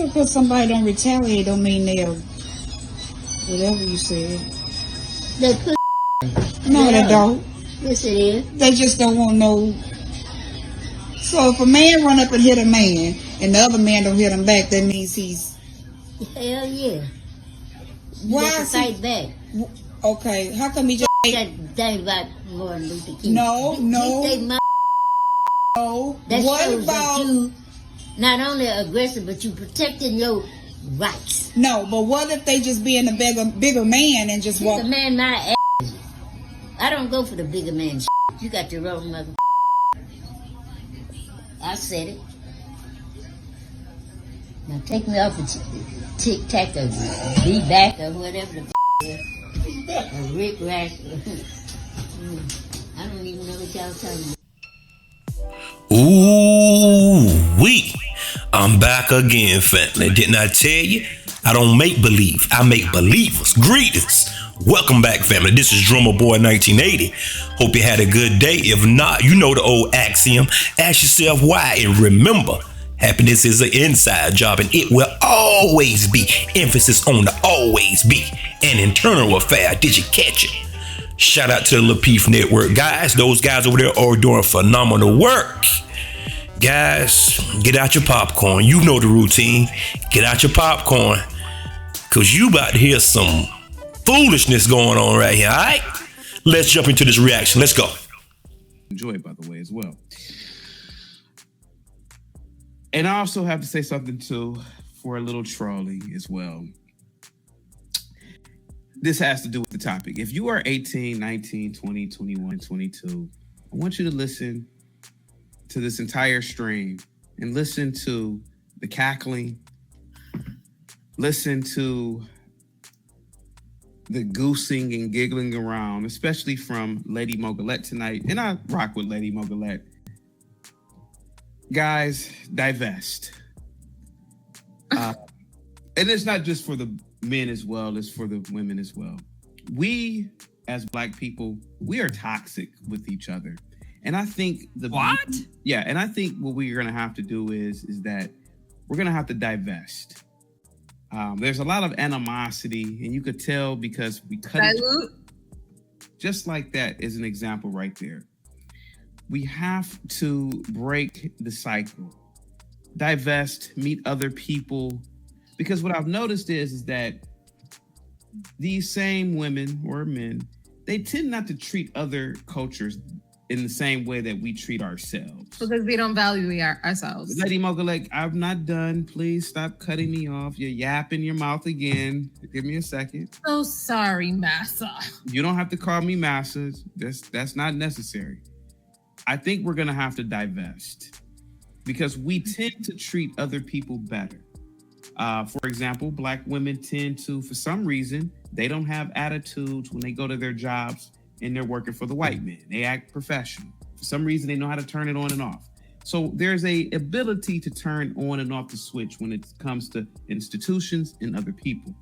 Because somebody don't retaliate don't mean they'll whatever you said. They put No, they don't. Yes, it is. They just don't want no. So if a man run up and hit a man and the other man don't hit him back, that means he's. Hell yeah. Why is is fight back? Okay, how come he just? That thing about Martin Luther King. No. No. That What shows about? that you not only aggressive, but you protecting your rights. No, but what if they just being a bigger man and just walk? The man my ass. I don't go for the bigger man. You got your own mother. I said it. Now take me off the tic-tac or be back or whatever the is. Or Rick Rack. I don't even know what y'all talking about. Ooh-wee. I'm back again, family. Didn't I tell you? I don't make believe. I make believers. Greetings. Welcome back, family. This is Drummer Boy 1980. Hope you had a good day. If not, you know the old axiom. Ask yourself why and remember, happiness is an inside job and it will always be. Emphasis on the always be. An internal affair. Did you catch it? Shout out to the Lapeef Network, guys. Those guys over there are doing phenomenal work. Guys, get out your popcorn. You know the routine. Get out your popcorn. Cause you about to hear some foolishness going on right here, all right? Let's jump into this reaction. Let's go. Enjoy it, by the way, as well. And I also have to say something, too, for a little trolling as well. This has to do with the topic. If you are 18, 19, 20, 21, 22, I want you to listen to this entire stream and listen to the cackling, listen to the goosing and giggling around, especially from Lady Mogulette tonight. And I rock with Lady Mogulette. Guys, divest. And it's not just for the men as well, it's for the women as well. We, as Black people, we are toxic with each other. And I think what we're gonna have to do is that we're gonna have to divest. There's a lot of animosity, and you could tell because we cut it. Just like that is an example right there. We have to break the cycle, divest, meet other people, because what I've noticed is that these same women or men, they tend not to treat other cultures in the same way that we treat ourselves. Because we don't value ourselves. Lady Mogulette, I'm not done. Please stop cutting me off. You're yapping your mouth again. Give me a second. So sorry, Massa. You don't have to call me Massa. That's not necessary. I think we're going to have to divest because we tend to treat other people better. For example, Black women tend to, for some reason, they don't have attitudes when they go to their jobs and they're working for the white men. They act professional. For some reason, they know how to turn it on and off. So there's a ability to turn on and off the switch when it comes to institutions and other people.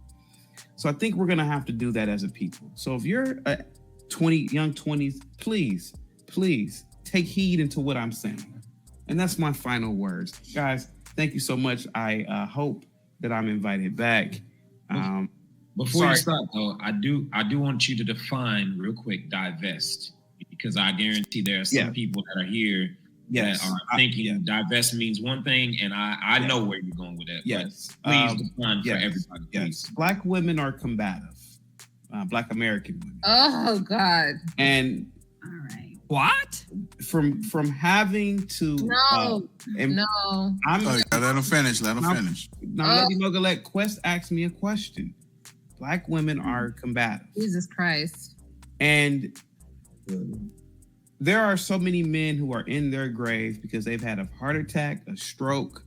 So I think we're going to have to do that as a people. So if you're a young 20s, please take heed into what I'm saying. And that's my final words. Guys, thank you so much. I hope that I'm invited back. Before you start, though, I do want you to define real quick divest, because I guarantee there are some people that are here that are thinking divest means one thing, and I know where you're going with that. Yes. Please define for everybody. Please. Black women are combative. Black American women. Oh, God. And all right. What? From having to no. Let him finish. Now, Lady Mogulette, Quest asked me a question. Black women are combative. Jesus Christ. And there are so many men who are in their grave because they've had a heart attack, a stroke,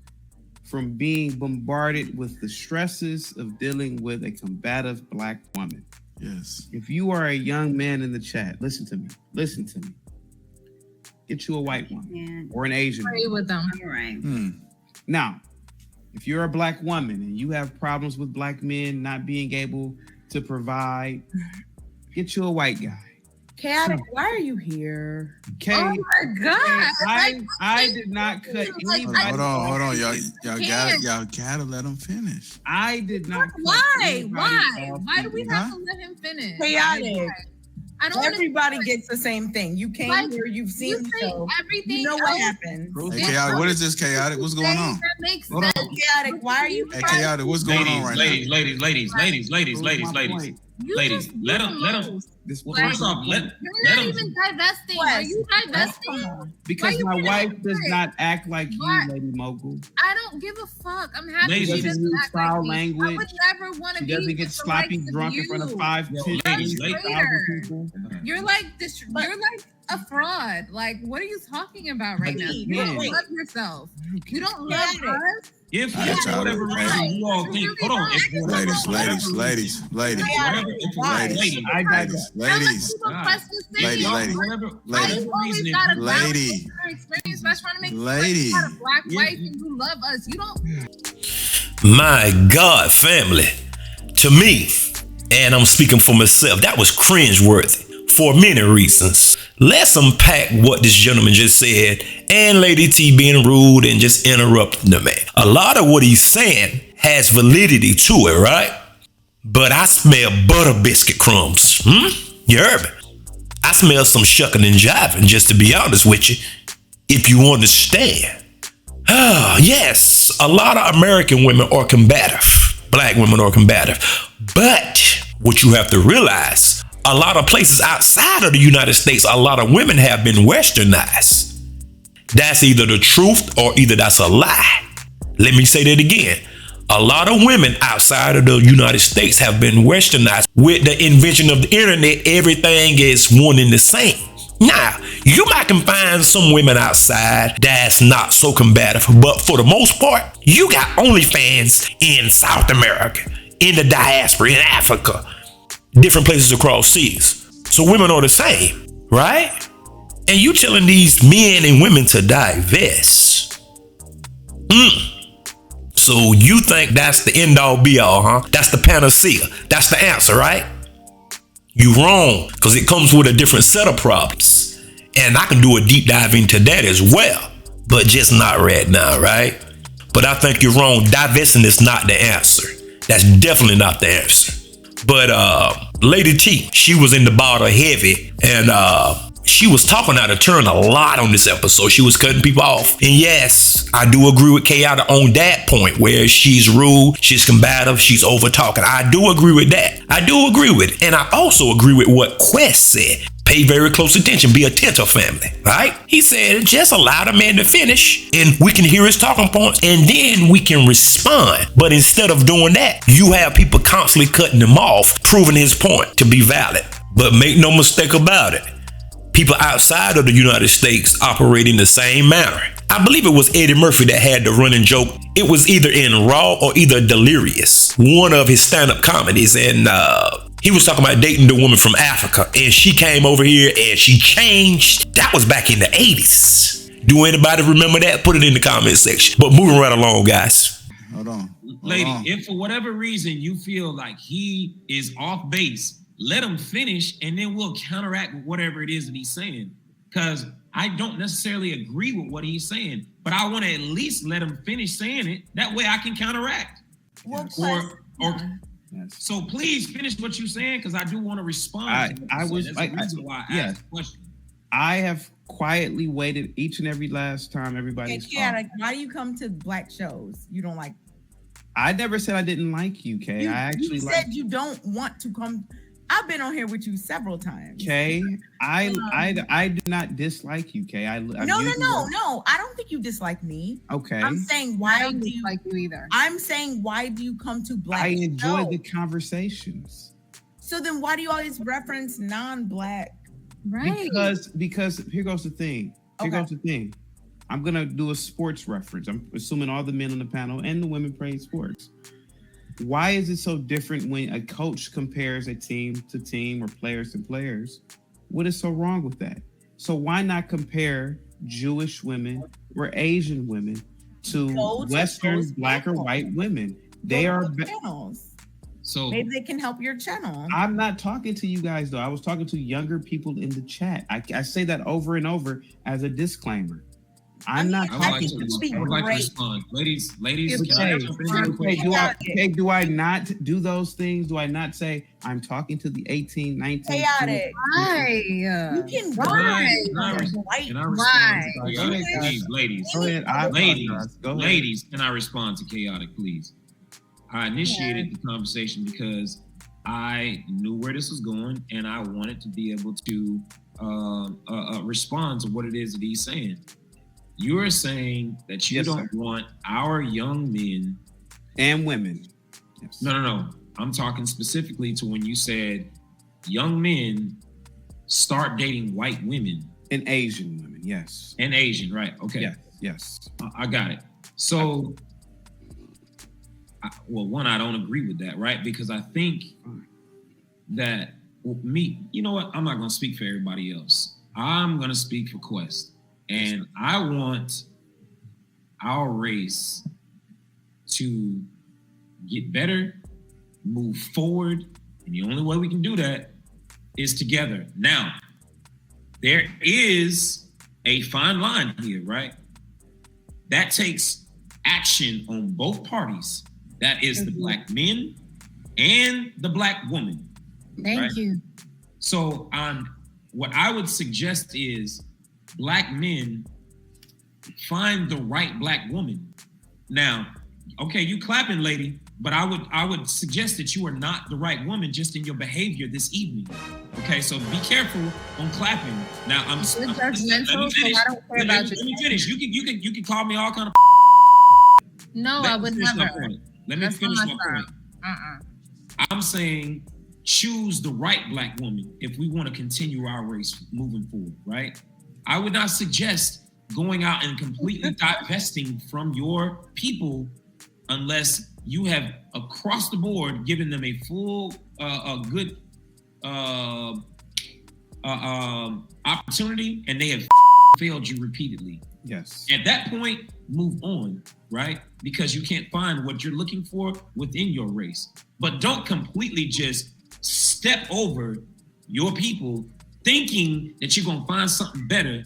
from being bombarded with the stresses of dealing with a combative Black woman. Yes. If you are a young man in the chat, listen to me. Get you a white woman or an Asian woman. Pray with them. All right. Now, if you're a Black woman and you have problems with Black men not being able to provide, get you a white guy. Chaotic, why are you here? Kay, oh my God! I did not cut anybody. Hold on, y'all gotta let him finish. I did not. Why? Why do we have to let him finish? Chaotic. I don't. Everybody gets the same thing. You came here, you've seen the show. Everything. You know what happened. Hey, Chaotic, what is this, Chaotic? What's going on? That makes sense. Chaotic, why are you? Hey, Chaotic, what's going on right now? Ladies, let him. First off, let him. You're not even divesting. Are you divesting? Because my wife does not act like you, Lady Mogul. I don't give a fuck. I'm happy she doesn't use foul language. I would never want to be. She doesn't get sloppy drunk in front of 5,000 people. You're like this. You're like a fraud. Like, what are you talking about right now? You don't love yourself. You don't love us. If for whatever reason you all think, hold on, ladies, black wife and you love us. You don't. My God, family. To me, and I'm speaking for myself, that was cringeworthy for many reasons. Let's unpack what this gentleman just said and Lady T being rude and just interrupting the man. A lot of what he's saying has validity to it, right? But I smell butter biscuit crumbs. You heard me? I smell some shucking and jiving, just to be honest with you, if you understand. Yes, a lot of American women are combative. Black women are combative. But what you have to realize, a lot of places outside of the United States, a lot of women have been westernized. That's either the truth or either that's a lie. Let me say that again. A lot of women outside of the United States have been westernized. With the invention of the internet, everything is one and the same. Now, you might can find some women outside that's not so combative, but for the most part, you got OnlyFans in South America, in the diaspora, in Africa, different places across seas. So women are the same, right? And you telling these men and women to divest. So you think that's the end all be all, huh? That's the panacea. That's the answer, right? You wrong, because it comes with a different set of problems. And I can do a deep dive into that as well, but just not right now, right? But I think you're wrong. Divesting is not the answer. That's definitely not the answer. But Lady T, she was in the bottle heavy, and she was talking out of turn a lot on this episode. She was cutting people off. And yes, I do agree with Chaotic on that point, where she's rude, she's combative, she's over talking. I do agree with that. I do agree with it. And I also agree with what Quest said. Pay very close attention, be attentive, family, right? He said, just allow the man to finish and we can hear his talking points and then we can respond. But instead of doing that, you have people constantly cutting him off, proving his point to be valid. But make no mistake about it, people outside of the United States operate in the same manner. I believe it was Eddie Murphy that had the running joke. It was either in Raw or either Delirious, one of his stand-up comedies. And he was talking about dating the woman from Africa. And she came over here and she changed. That was back in the 80s. Do anybody remember that? Put it in the comment section. But moving right along, guys. Hold on. Lady, if for whatever reason you feel like he is off base, let him finish and then we'll counteract with whatever it is that he's saying. Because I don't necessarily agree with what he's saying, but I want to at least let him finish saying it. That way I can counteract. So please finish what you're saying, because I do want to respond. I have quietly waited each and every last time everybody's why do you come to black shows? You don't like? I never said I didn't like you, Kay. You said you don't want to come. I've been on here with you several times. Kay, I do not dislike you, Kay. No. I don't think you dislike me. Okay. I'm saying why I don't dislike you either. I'm saying why do you come to black? I enjoy the conversations. So then why do you always reference non-black? Right. Because here goes the thing. I'm gonna do a sports reference. I'm assuming all the men on the panel and the women play sports. Why is it so different when a coach compares a team to team or players to players? What is so wrong with that? So why not compare Jewish women or Asian women to Western black or white women? They are So maybe they can help your channel. I'm not talking to you guys though. I was talking to younger people in the chat. I say that over and over as a disclaimer. I'm not I would like talking to respond. Ladies, do I not do those things? Do I not say I'm talking to the 18, 19? Chaotic. Why? You can Ladies, can I respond to chaotic, please? I initiated the conversation because I knew where this was going, and I wanted to be able to respond to what it is that he's saying. You're saying that you don't want our young men and women. Yes. No. I'm talking specifically to when you said young men start dating white women. And Asian women, yes. And Asian, right. Okay. Yes. I got it. So, one, I don't agree with that, right? Because I think that you know what? I'm not going to speak for everybody else. I'm going to speak for Quest. And I want our race to get better, move forward. And the only way we can do that is together. Now, there is a fine line here, right? That takes action on both parties. That is the black men and the black woman. Thank you. So what I would suggest is black men find the right black woman. Now, okay, you clapping, lady, but I would suggest that you are not the right woman just in your behavior this evening. Okay, so be careful on clapping. Now I'm judgmental, so I don't care about you. Let me finish. You can call me all kind of. No, I would never. Let me finish my point. I'm saying choose the right black woman if we want to continue our race moving forward, right? I would not suggest going out and completely divesting from your people unless you have across the board given them a full, good opportunity, and they have failed you repeatedly. Yes. At that point, move on, right? Because you can't find what you're looking for within your race. But don't completely just step over your people thinking that you're gonna find something better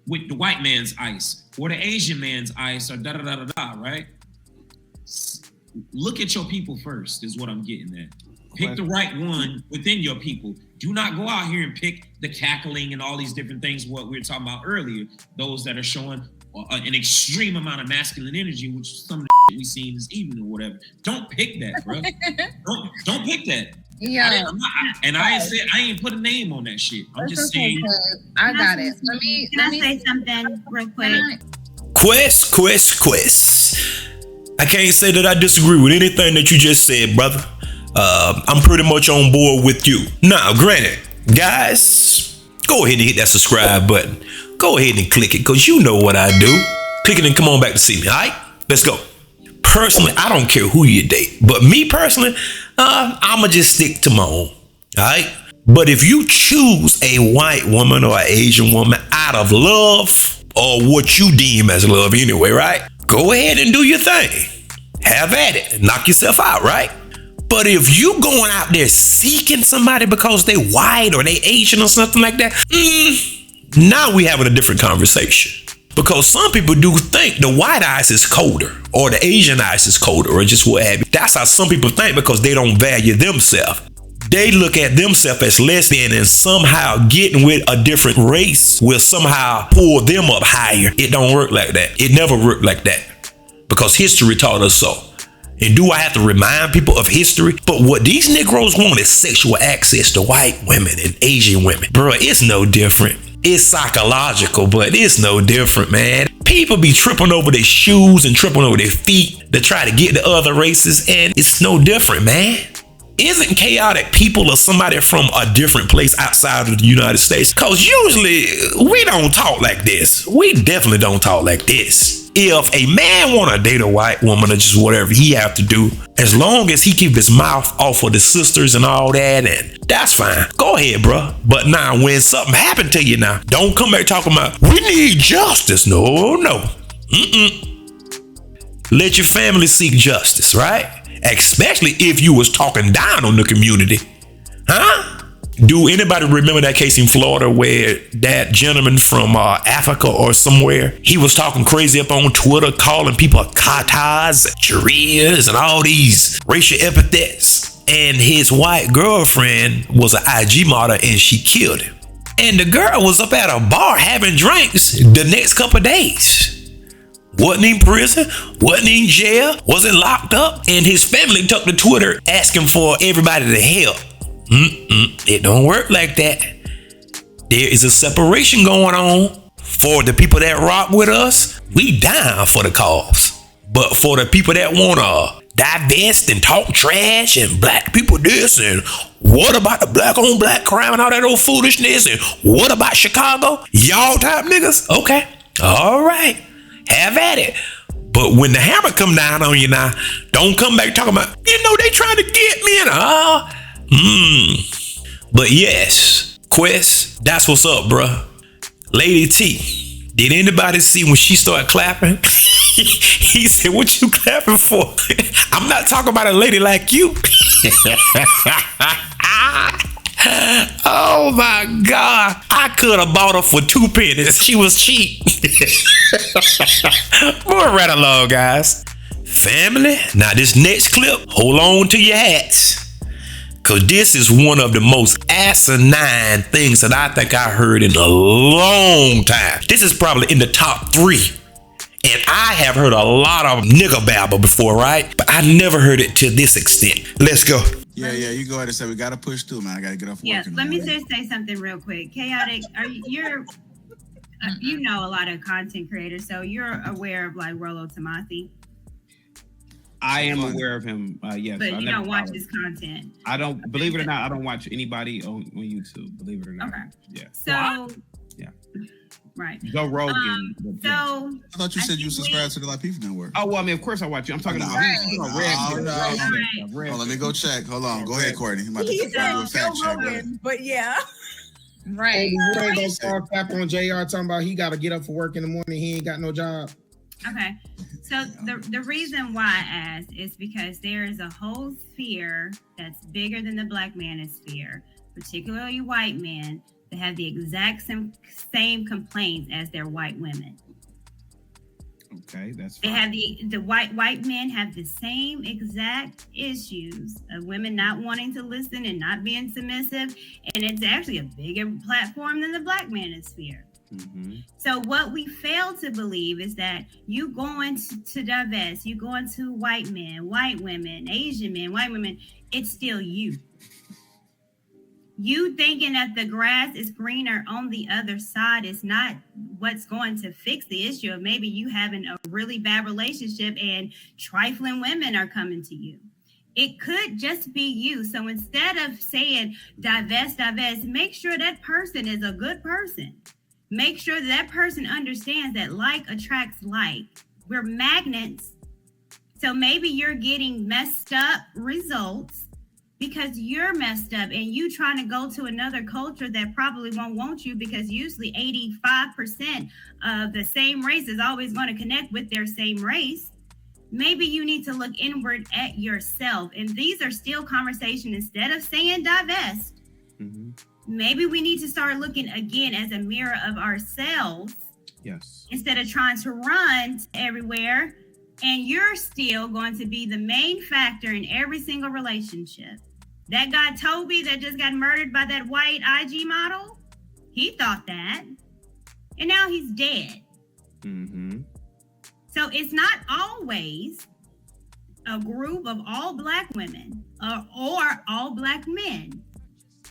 with the white man's ice or the Asian man's ice or da-da-da-da-da, right? Look at your people first is what I'm getting at. Pick the right one within your people. Do not go out here and pick the cackling and all these different things, what we were talking about earlier, those that are showing an extreme amount of masculine energy, which is some of the shit we seen this evening or whatever. Don't pick that, bro. don't pick that. Yeah. I ain't put a name on that shit. I'm just saying. I got it. Let me say something real quick. Quest. I can't say that I disagree with anything that you just said, brother. I'm pretty much on board with you. Now, granted, guys, go ahead and hit that subscribe button. Go ahead and click it, because you know what I do. Click it and come on back to see me, all right? Let's go. Personally, I don't care who you date, but me personally, I'ma just stick to my own, all right? But if you choose a white woman or an Asian woman out of love, or what you deem as love anyway, right? Go ahead and do your thing. Have at it. Knock yourself out, right? But if you going out there seeking somebody because they white or they Asian or something like that, now we having a different conversation. Because some people do think the white ice is colder or the Asian ice is colder or just what have you. That's how some people think because they don't value themselves. They look at themselves as less than, and somehow getting with a different race will somehow pull them up higher. It don't work like that. It never worked like that because history taught us so. And do I have to remind people of history? But what these Negroes want is sexual access to white women and Asian women. Bro, it's no different. It's psychological, but it's no different, man. People be tripping over their shoes and tripping over their feet to try to get to other races, and it's no different, man. Isn't chaotic people or somebody from a different place outside of the United States? Because usually we don't talk like this. We definitely don't talk like this. If a man want to date a white woman or just whatever he have to do, as long as he keep his mouth off of the sisters and all that, and that's fine. Go ahead, bro. But now when something happened to you now, don't come back talking about, we need justice. No. let your family seek justice, right? Especially if you was talking down on the community. Huh? Do anybody remember that case in Florida where that gentleman from Africa or somewhere, he was talking crazy up on Twitter, calling people katas, charias, and all these racial epithets. And his white girlfriend was an IG model and she killed him. And the girl was up at a bar having drinks the next couple of days. Wasn't in prison, wasn't in jail, wasn't locked up. And his family took to Twitter asking for everybody to help. It don't work like that. There is a separation going on. For the people that rock with us, we down for the cause. But for the people that wanna divest and talk trash and black people this and what about the black on black crime and all that old foolishness and what about Chicago? Y'all type niggas? Okay. All right. Have at it. But when the hammer come down on you now, don't come back talking about, they trying to get me in. But yes, Quest, that's what's up, bruh. Lady T, did anybody see when she started clapping? He said, what you clapping for? I'm not talking about a lady like you. Oh my God. I could have bought her for 2 pennies. She was cheap. Moving right along, guys. Family, now this next clip, hold on to your hats. Cause this is one of the most asinine things that I think I heard in a long time. This is probably in the top 3. And I have heard a lot of nigga babble before, right? But I never heard it to this extent. Let's go. Yeah, you go ahead and say we gotta push through, man. I gotta get off work. Yeah, let me just say something real quick. Chaotic, you know a lot of content creators, so you're aware of like Rollo Tomasi. I am aware of him. Yes, but you don't watch his content. I don't. Believe it or not, I don't watch anybody on YouTube. Believe it or not. Okay. Yeah. So. Yeah. Right. Joe Rogan. So I thought you said you subscribed to the Lapeef Network. Oh well, I mean, of course I watch you. I'm talking about Red. Let me go check. Hold on. Go ahead, Courtney. He said Joe Rogan, but yeah. Right. You ain't gonna start clapping on JR talking about he gotta get up for work in the morning. He ain't got no job. Okay. So the reason why I asked is because there is a whole sphere that's bigger than the black manosphere, particularly white men, that have the exact same complaints as their white women. Okay, that's fine. They have the white men have the same exact issues of women not wanting to listen and not being submissive, and it's actually a bigger platform than the black manosphere. Mm-hmm. So what we fail to believe is that you going to divest, you going to white men, white women, Asian men, white women, it's still you. You thinking that the grass is greener on the other side is not what's going to fix the issue of maybe you having a really bad relationship and trifling women are coming to you. It could just be you. So instead of saying divest, make sure that person is a good person. Make sure that person understands that like attracts like. We're magnets. So maybe you're getting messed up results because you're messed up and you trying to go to another culture that probably won't want you because usually 85% of the same race is always going to connect with their same race. Maybe you need to look inward at yourself. And these are still conversations. Instead of saying divest, maybe we need to start looking again as a mirror of ourselves. Yes. Instead of trying to run everywhere. And you're still going to be the main factor in every single relationship. That guy, Toby, that just got murdered by that white IG model, he thought that. And now he's dead. Mm-hmm. So it's not always a group of all black women or all black men.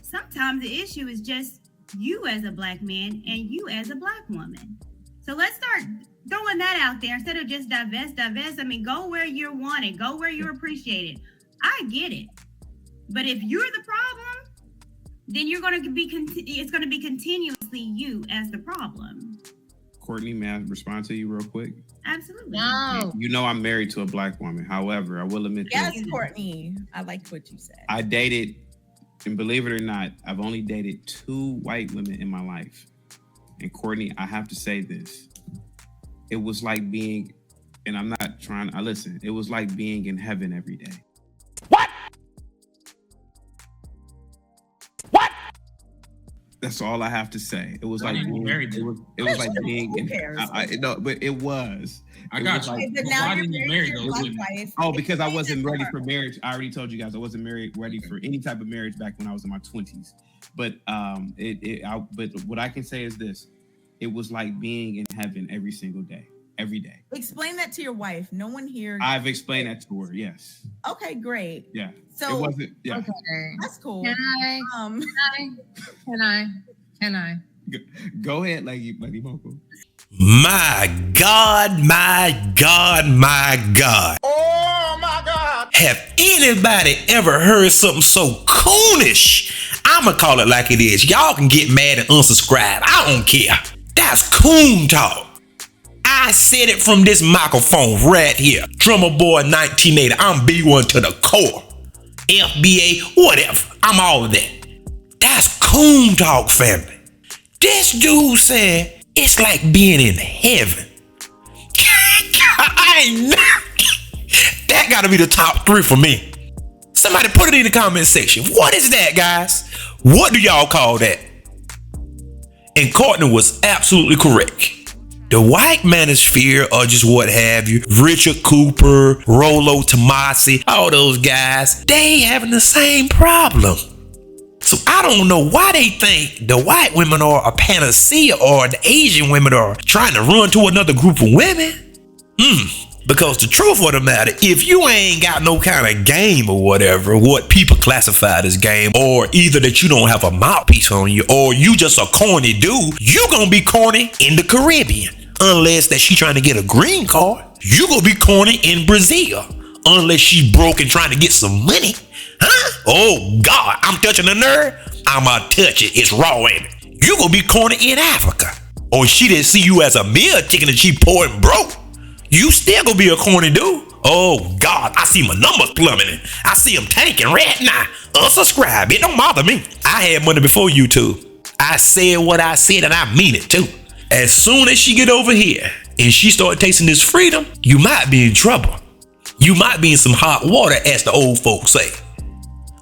Sometimes the issue is just you as a black man and you as a black woman. So let's start throwing that out there instead of just divest. I mean, go where you're wanted, go where you're appreciated. I get it. But if you're the problem, then you're going to be, it's going to be continuously you as the problem. Courtney, may I respond to you real quick? Absolutely. No. You know I'm married to a black woman. However, I will admit yes, Courtney. I liked what you said. I dated, and believe it or not, I've only dated 2 white women in my life. And Courtney, I have to say this. It was like being And I'm not trying to listen. It was like being in heaven every day. What? That's all I have to say. It was like being married. It was like being in. No, but it was. I got you. But now you're married to your wife. Oh, because I wasn't ready for marriage. I already told you guys I wasn't ready for any type of marriage back when I was in my 20s. But but what I can say is this: it was like being in heaven every single day, every day. Explain that to your wife. No one here. I've explained that to her. Yes. Okay, great. Yeah. So it wasn't. Yeah. Okay. That's cool. Can I? Go ahead, Lady Moko. My God, my God, my God. Oh my God. Have anybody ever heard something so coonish? I'ma call it like it is. Y'all can get mad and unsubscribe. I don't care. That's coon talk. I said it from this microphone right here. Drummer Boy 1980. I'm B1 to the core. FBA, whatever. I'm all of that. That's coon talk, family. This dude said it's like being in heaven. That gotta be the top 3 for me. Somebody put it in the comment section. What is that, guys? What do y'all call that? And Courtney was absolutely correct. The white manosphere, or just what have you, Richard Cooper, Rollo Tomasi, all those guys, they having the same problem. So I don't know why they think the white women are a panacea or the Asian women are trying to run to another group of women. Because the truth of the matter, if you ain't got no kind of game or whatever, what people classified as game, or either that you don't have a mouthpiece on you, or you just a corny dude, you gonna be corny in the Caribbean. Unless that she trying to get a green card, you gonna be corny in Brazil. Unless she broke and trying to get some money. Huh? Oh God, I'm touching the nerve. I'ma touch it. It's raw, ain't it? You gonna be corny in Africa. Or she didn't see you as a meal ticket and she poor and broke. You still gonna be a corny dude. Oh God, I see my numbers plummeting. I see them tanking right now. Unsubscribe. It don't bother me. I had money before YouTube. I said what I said and I mean it too. As soon as she get over here and she start tasting this freedom, you might be in trouble. You might be in some hot water, as the old folks say.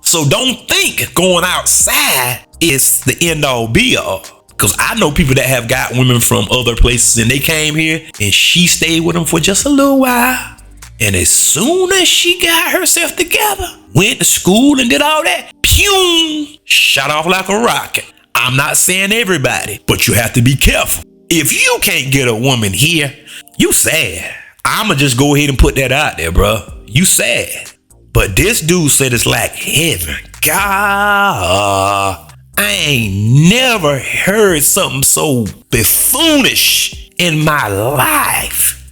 So don't think going outside is the end all be all. Because I know people that have got women from other places and they came here and she stayed with them for just a little while. And as soon as she got herself together, went to school and did all that, pew, shot off like a rocket. I'm not saying everybody, but you have to be careful. If you can't get a woman here, you sad. I'ma just go ahead and put that out there, bro. You sad. But this dude said it's like heaven. God, I ain't never heard something so buffoonish in my life.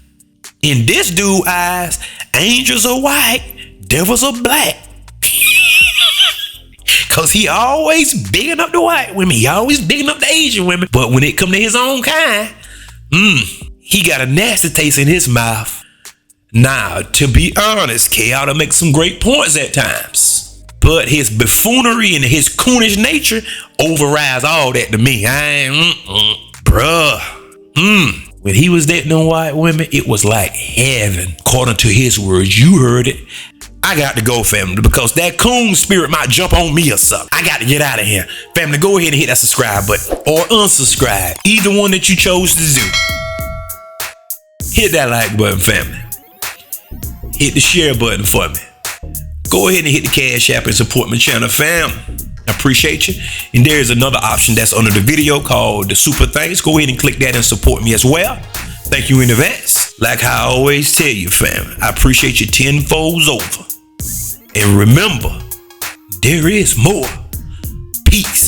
In this dude's eyes, angels are white, devils are black. Cause he always bigging up the white women. He always bigging up the Asian women. But when it come to his own kind, he got a nasty taste in his mouth. Now, to be honest, K ought to make some great points at times. But his buffoonery and his coonish nature overrides all that to me. Bruh. When he was dating them white women, it was like heaven. According to his words, you heard it. I got to go, family, because that coon spirit might jump on me or something. I got to get out of here. Family, go ahead and hit that subscribe button or unsubscribe. Either one that you chose to do. Hit that like button, family. Hit the share button for me. Go ahead and hit the Cash App and support my channel, fam. I appreciate you. And there's another option that's under the video called the Super Thanks. Go ahead and click that and support me as well. Thank you in advance. Like I always tell you, fam, I appreciate you tenfolds over. And remember, there is more. Peace.